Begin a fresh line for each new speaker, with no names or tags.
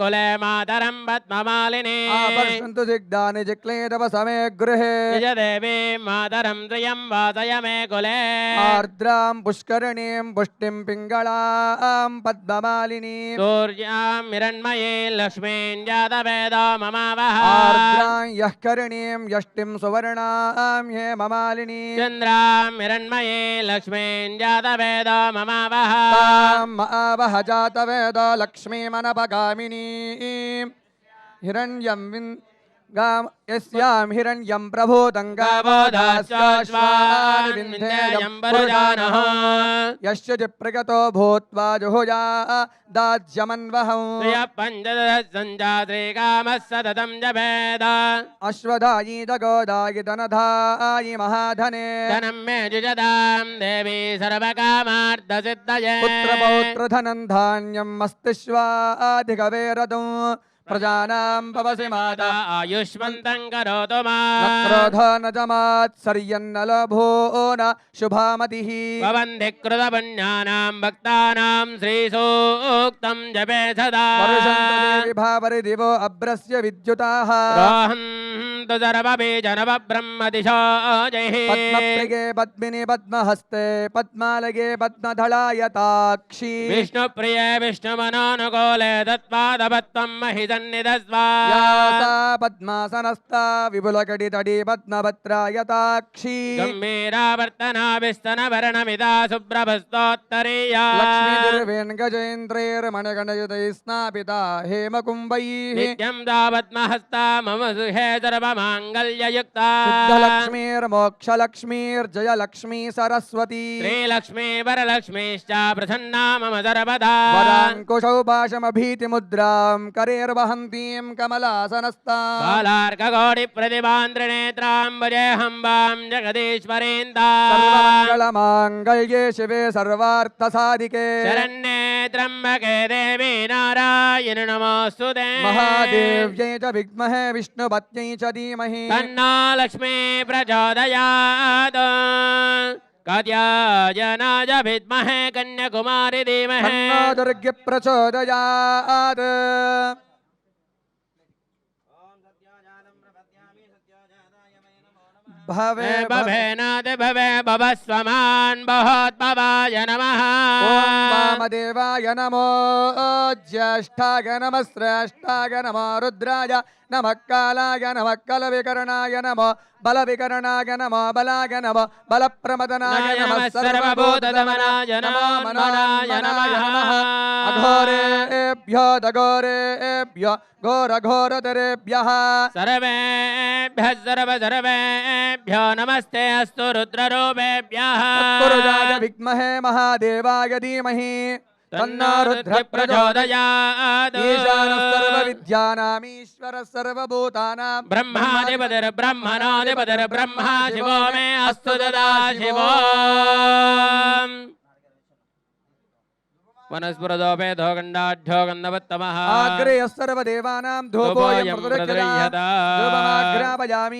कुले मातरं पद्ममालिनी
आपर्षन्तु दिग्धानि जिक्लेदव समे गृहे
निज देवी मातरं त्वयं वासय मे कुले
आर्द्रां पुष्करणीं पुष्टिं पिङ्गलां पद्ममालिनीं
सूर्यां हिरण्मयीं लक्ष्मीं जातवेदो ममावह
आर्द्रां यः करणीं यष्टिं सुवर्णां हेममालिनीं
चन्द्रां हिरण्मयीं लक्ष्मीं जातवेदो ममावह
आवह जातवेद लक्ष्मीमनपगामिनीं हिरण्यं यस्यां हिरण्यं प्रभूतं गावो दास्याश्वान् विन्ध्येयं पुरुजानः यश्च प्रगतो भूत्वा जुहुजा दाज्यमन्वहं
पञ्चदशञ्जात्रिकामः सततं जपेद
अश्वधायि दगोदायि धनधायि महाधने
धनं मे जुजदां देवी सर्वकामार्थसिद्धये
पुत्रपौत्रधनं धान्यं मस्तिष्वाधिकवेरदं प्रजानां भवसि माता
आयुष्मन्तं करोतु
न क्रोध न जमात्सर्यन्न लभो न शुभामतिः
भवन्ति कृतपुण्यानां भक्तानां श्रीसूक्तं जपे सदा
वर्षन्तु भावरि दिवो अभ्रस्य विद्युताः
रोहन्तु सर्वबीजनवब्रह्मदिशो जैः
पद्मप्रिये पद्मिनि पद्महस्ते पद्मालये पद्मधलायताक्षी
विष्णुप्रिये विष्णुमनोनुकूले तत्पादपद्मं महिसन्निधस्वा
या सा पद्मासनस्था विपुलकटितटी पद्मभद्रायताक्षी
गम्भीरावर्तनाभिस्तनवर्णमिदा शुभ्रभस्तोत्तरीया
लक्ष्मीर्वेङ्गजेन्द्रैर्मणगणयुतैः स्नापिता हेमकुम्भैः
नित्यं तावत्महस्ता मम सुहे सर्वमाङ्गल्ययुक्ता
सिद्धलक्ष्मीर्मोक्षलक्ष्मीर्जयलक्ष्मी सरस्वती
श्रीलक्ष्मी वरलक्ष्मीश्च प्रसन्ना मम सर्वदा
वराङ्कुशौ पाशमभीतिमुद्रां करेर्वहन्तीं कमलासनस्तां
बालार्कगौरिप्रतिभान्द्रिनेत्राम्बजेऽहं जगदीश्वरेन्दाम्
सर्वमङ्गलमाङ्गल्ये शिवे सर्वार्थसाधिके
शरण्ये त्र्यम्बके देवी नारायणि नमोऽस्तुते
महादेव्यै च विद्महे विष्णुपत्न्यै च धीमहि
तन्नो लक्ष्मी प्रचोदयात् कात्यायनाय विद्महे कन्याकुमारी धीमहि
तन्नो दुर्गे प्रचोदयात् भवे
भवेनाथ भवे भवस्वमान् बहोद्भवाय नमः
ॐ वामदेवाय नमो ज्येष्ठाय नमः श्रेष्ठाय नमो रुद्राय नमः कालाय नमः कलविकरणाय नमो बलविकरणाय नमो बलाय नमो बलप्रमदनाय नमः
सर्वभूतदमनाय नमो मनाय नमः
अघोरेभ्यो दघोरेभ्यो घोरघोरतरेभ्यः
सर्वेभ्यः सर्वेभ्यो नमस्ते अस्तु रुद्ररूपेभ्यः
तत्पुरुषाय विद्महे महादेवाय धीमहि तन्नो रुद्रः
प्रचोदयात्
ईशानः सर्वविद्यानामीश्वरः सर्वभूतानां
ब्रह्माधिपतिर्ब्रह्मणोऽधिपतिर्ब्रह्मा शिवो मे अस्तु तदा शिवो वनस्पृतोपेदो गण्डाढ्यो गन्धवत्तमः
आग्रेयः सर्वदेवानां धूपोऽयं प्रददृश्यते धूपमाग्रापयामि।